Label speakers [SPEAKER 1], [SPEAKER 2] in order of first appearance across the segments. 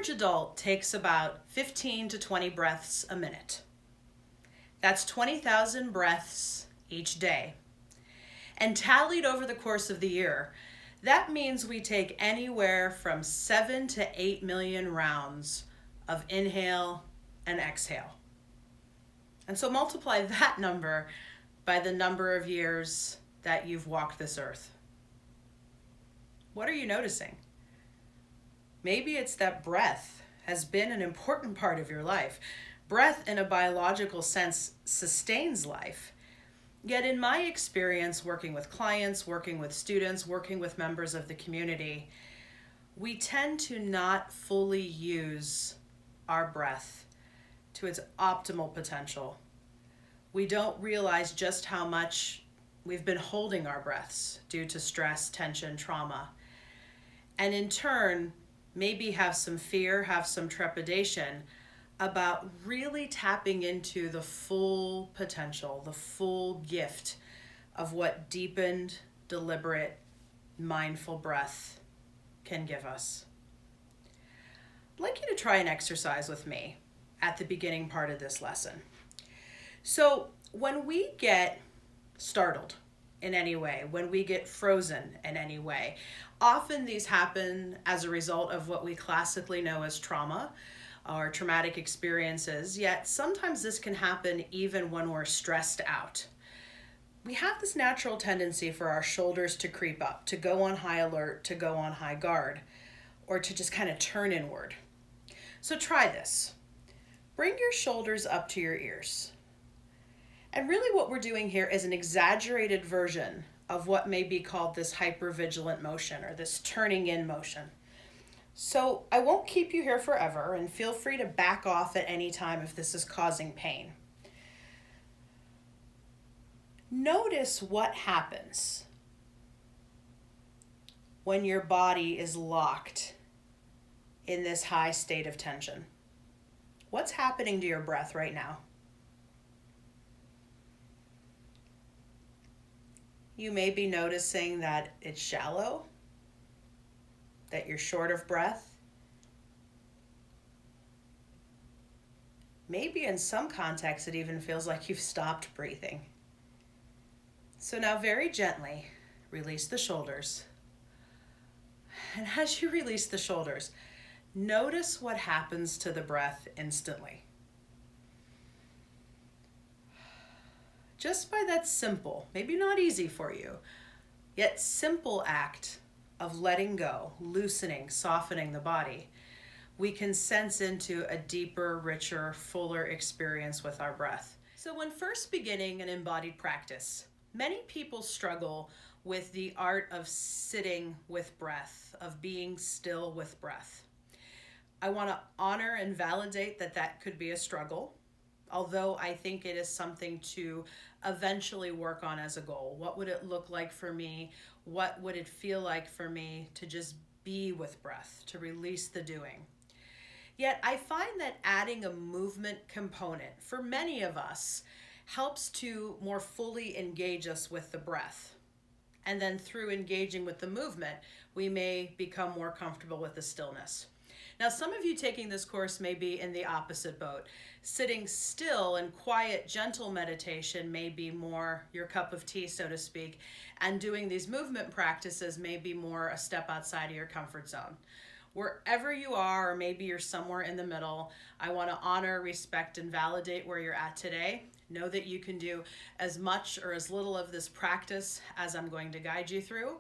[SPEAKER 1] average adult takes about 15 to 20 breaths a minute. That's 20,000 breaths each day. And tallied over the course of the year, that means we take anywhere from 7 to 8 million rounds of inhale and exhale. And so multiply that number by the number of years that you've walked this earth. What are you noticing? Maybe it's that breath has been an important part of your life. Breath, in a biological sense, sustains life. Yet in my experience working with clients, working with students, working with members of the community, we tend to not fully use our breath to its optimal potential. We don't realize just how much we've been holding our breaths due to stress, tension, trauma. And in turn, maybe have some fear, have some trepidation about really tapping into the full potential, the full gift of what deepened, deliberate, mindful breath can give us. I'd like you to try an exercise with me at the beginning part of this lesson. So when we get startled in any way, when we get frozen in any way, often these happen as a result of what we classically know as trauma or traumatic experiences, yet sometimes this can happen even when we're stressed out. We have this natural tendency for our shoulders to creep up, to go on high alert, to go on high guard, or to just kind of turn inward. So try this. Bring your shoulders up to your ears. And really what we're doing here is an exaggerated version of what may be called this hypervigilant motion or this turning in motion. So I won't keep you here forever, and feel free to back off at any time if this is causing pain. Notice what happens when your body is locked in this high state of tension. What's happening to your breath right now? You may be noticing that it's shallow, that you're short of breath. Maybe in some contexts it even feels like you've stopped breathing. So now very gently release the shoulders. And as you release the shoulders, notice what happens to the breath instantly. Just by that simple, maybe not easy for you, yet simple act of letting go, loosening, softening the body, we can sense into a deeper, richer, fuller experience with our breath. So when first beginning an embodied practice, many people struggle with the art of sitting with breath, of being still with breath. I want to honor and validate that that could be a struggle, although I think it is something to eventually work on as a goal. What would it look like for me? What would it feel like for me to just be with breath, to release the doing? Yet I find that adding a movement component for many of us helps to more fully engage us with the breath. And then through engaging with the movement, we may become more comfortable with the stillness. Now, some of you taking this course may be in the opposite boat. Sitting still and quiet, gentle meditation may be more your cup of tea, so to speak, and doing these movement practices may be more a step outside of your comfort zone. Wherever you are, or maybe you're somewhere in the middle, I want to honor, respect, and validate where you're at today. Know that you can do as much or as little of this practice as I'm going to guide you through.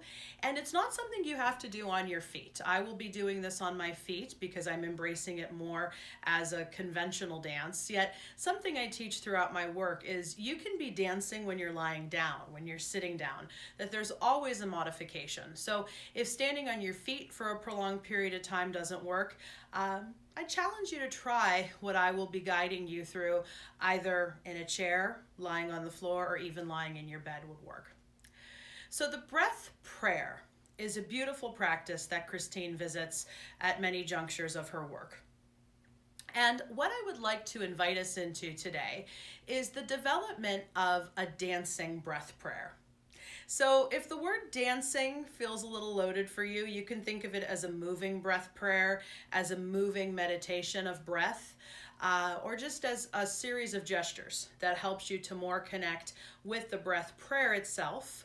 [SPEAKER 1] And it's not something you have to do on your feet. I will be doing this on my feet because I'm embracing it more as a conventional dance. Yet something I teach throughout my work is you can be dancing when you're lying down, when you're sitting down, that there's always a modification. So if standing on your feet for a prolonged period of time doesn't work, I challenge you to try what I will be guiding you through, either in a chair, lying on the floor, or even lying in your bed would work. So the breath prayer is a beautiful practice that Christine visits at many junctures of her work. And what I would like to invite us into today is the development of a dancing breath prayer. So if the word dancing feels a little loaded for you, you can think of it as a moving breath prayer, as a moving meditation of breath, or just as a series of gestures that helps you to more connect with the breath prayer itself,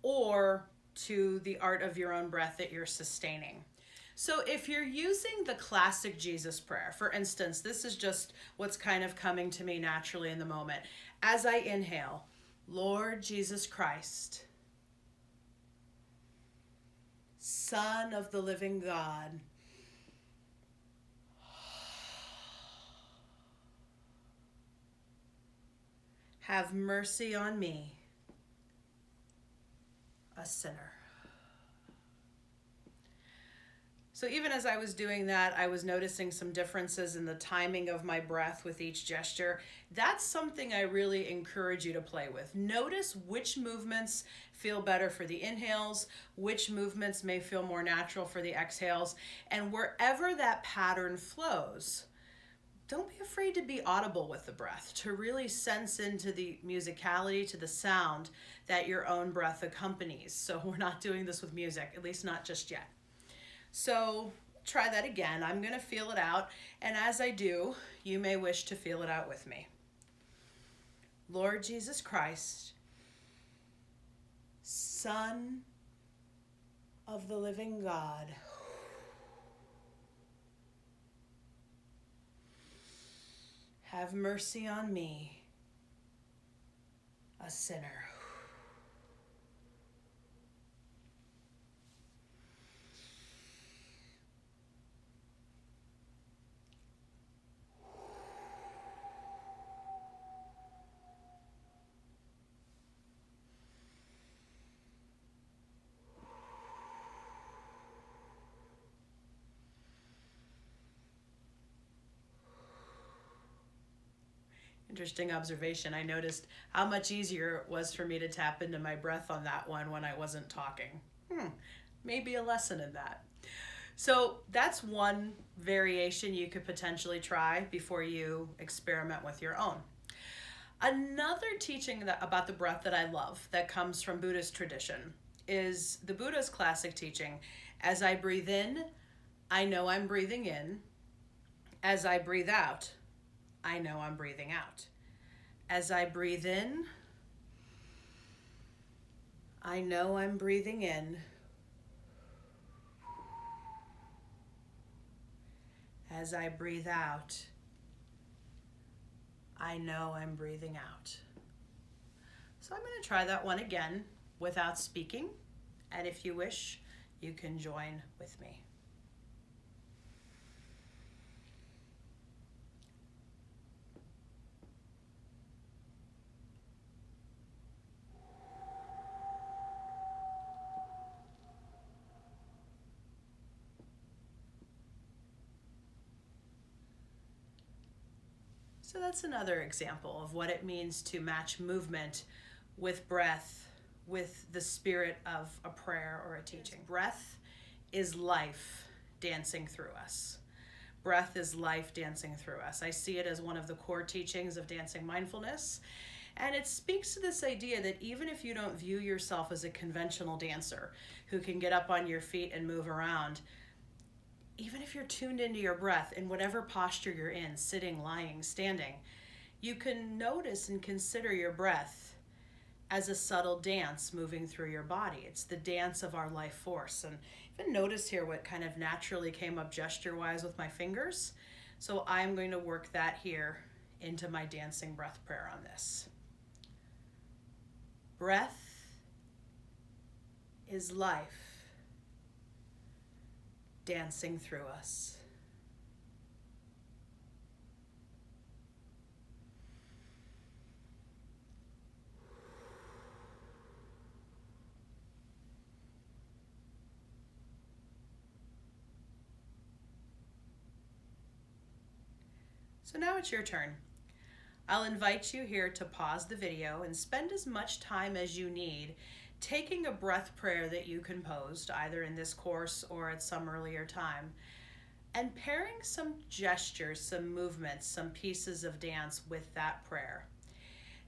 [SPEAKER 1] or to the art of your own breath that you're sustaining. So if you're using the classic Jesus prayer, for instance, this is just what's kind of coming to me naturally in the moment. As I inhale, Lord Jesus Christ, Son of the living God, have mercy on me, a sinner. So even as I was doing that, I was noticing some differences in the timing of my breath with each gesture. That's something I really encourage you to play with. Notice which movements feel better for the inhales, which movements may feel more natural for the exhales, and wherever that pattern flows, don't be afraid to be audible with the breath, to really sense into the musicality, to the sound that your own breath accompanies. So we're not doing this with music, at least not just yet. So try that again. I'm going to feel it out, and as I do, you may wish to feel it out with me. Lord Jesus Christ, Son of the living God, have mercy on me, a sinner. Interesting observation. I noticed how much easier it was for me to tap into my breath on that one when I wasn't talking. Maybe a lesson in that. So that's one variation you could potentially try before you experiment with your own. Another teaching about the breath that I love that comes from Buddhist tradition is the Buddha's classic teaching. As I breathe in, I know I'm breathing in. As I breathe out, I know I'm breathing out. As I breathe in, I know I'm breathing in. As I breathe out, I know I'm breathing out. So I'm going to try that one again without speaking, and if you wish, you can join with me. So that's another example of what it means to match movement with breath, with the spirit of a prayer or a teaching. Breath is life dancing through us. Breath is life dancing through us. I see it as one of the core teachings of dancing mindfulness. And it speaks to this idea that even if you don't view yourself as a conventional dancer who can get up on your feet and move around, even if you're tuned into your breath in whatever posture you're in, sitting, lying, standing, you can notice and consider your breath as a subtle dance moving through your body. It's the dance of our life force. And even notice here what kind of naturally came up gesture-wise with my fingers. So I'm going to work that here into my dancing breath prayer on this. Breath is life dancing through us. So now it's your turn. I'll invite you here to pause the video and spend as much time as you need taking a breath prayer that you composed, either in this course or at some earlier time, and pairing some gestures, some movements, some pieces of dance with that prayer.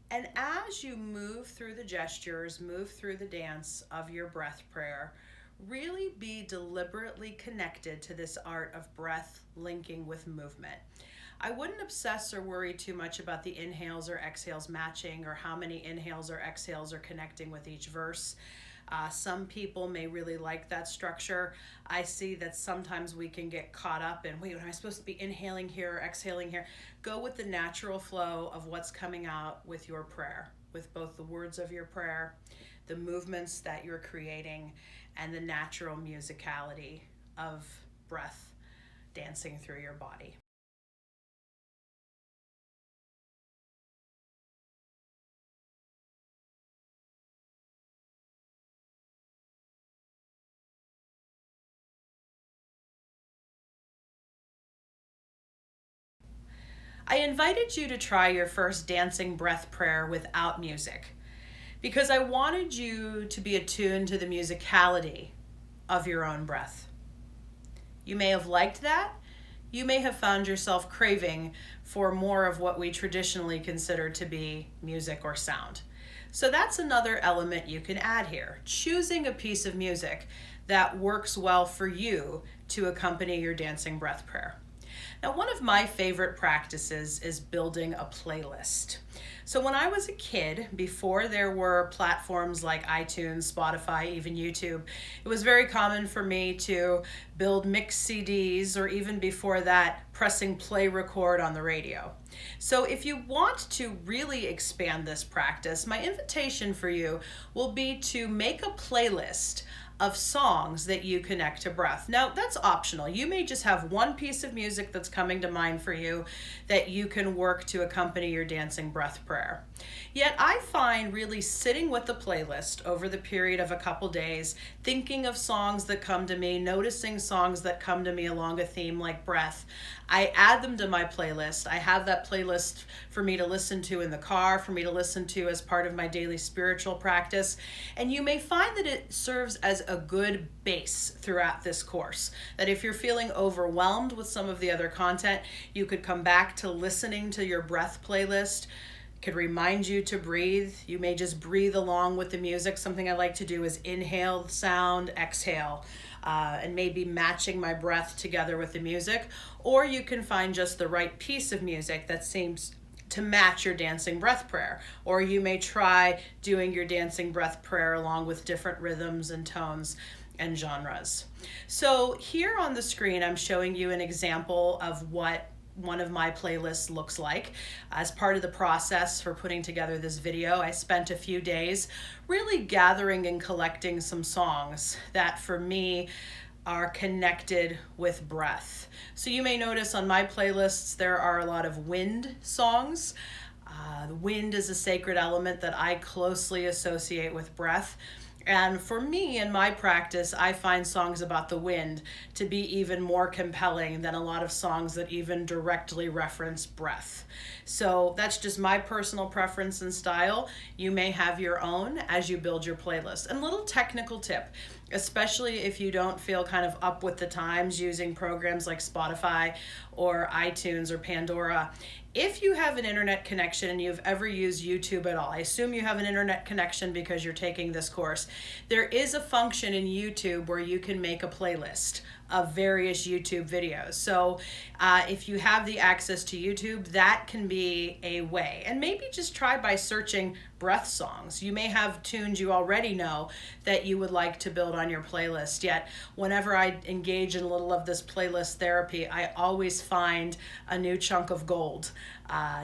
[SPEAKER 1] And as you move through the gestures, move through the dance of your breath prayer, really be deliberately connected to this art of breath linking with movement. I wouldn't obsess or worry too much about the inhales or exhales matching, or how many inhales or exhales are connecting with each verse. Some people may really like that structure. I see that sometimes we can get caught up in, wait, am I supposed to be inhaling here or exhaling here? Go with the natural flow of what's coming out with your prayer, with both the words of your prayer, the movements that you're creating, and the natural musicality of breath dancing through your body. I invited you to try your first dancing breath prayer without music because I wanted you to be attuned to the musicality of your own breath. You may have liked that. You may have found yourself craving for more of what we traditionally consider to be music or sound. So that's another element you can add here. Choosing a piece of music that works well for you to accompany your dancing breath prayer. Now, one of my favorite practices is building a playlist. So when I was a kid, before there were platforms like iTunes, Spotify, even YouTube, it was very common for me to build mix CDs, or even before that, pressing play record on the radio. So if you want to really expand this practice, my invitation for you will be to make a playlist of songs that you connect to breath. Now, that's optional. You may just have one piece of music that's coming to mind for you that you can work to accompany your dancing breath prayer. Yet I find really sitting with the playlist over the period of a couple days, thinking of songs that come to me, noticing songs that come to me along a theme like breath, I add them to my playlist. I have that playlist for me to listen to in the car, for me to listen to as part of my daily spiritual practice. And you may find that it serves as a good base throughout this course. That if you're feeling overwhelmed with some of the other content, you could come back to listening to your breath playlist. It could remind you to breathe. You may just breathe along with the music. Something I like to do is inhale the sound, exhale. And maybe matching my breath together with the music. Or you can find just the right piece of music that seems to match your dancing breath prayer. Or you may try doing your dancing breath prayer along with different rhythms and tones and genres. So here on the screen, I'm showing you an example of what one of my playlists looks like. As part of the process for putting together this video, I spent a few days really gathering and collecting some songs that for me are connected with breath. So you may notice on my playlists there are a lot of wind songs. The wind is a sacred element that I closely associate with breath. And for me, in my practice, I find songs about the wind to be even more compelling than a lot of songs that even directly reference breath. So that's just my personal preference and style. You may have your own as you build your playlist. And little technical tip, especially if you don't feel kind of up with the times using programs like Spotify or iTunes or Pandora. If you have an internet connection and you've ever used YouTube at all, I assume you have an internet connection because you're taking this course, there is a function in YouTube where you can make a playlist of various YouTube videos. So if you have the access to YouTube, that can be a way. And maybe just try by searching breath songs. You may have tunes you already know that you would like to build on your playlist. Yet whenever I engage in a little of this playlist therapy, I always find a new chunk of gold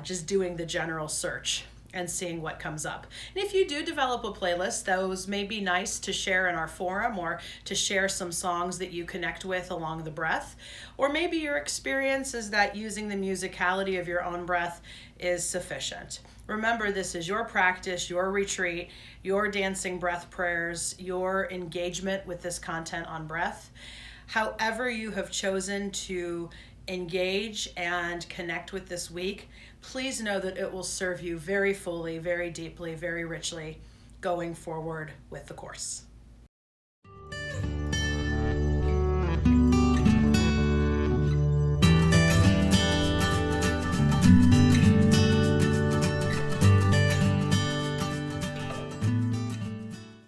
[SPEAKER 1] just doing the general search and seeing what comes up. And if you do develop a playlist, those may be nice to share in our forum, or to share some songs that you connect with along the breath. Or maybe your experience is that using the musicality of your own breath is sufficient. Remember, this is your practice, your retreat, your dancing breath prayers, your engagement with this content on breath. However you have chosen to engage and connect with this week, please know that it will serve you very fully, very deeply, very richly going forward with the course.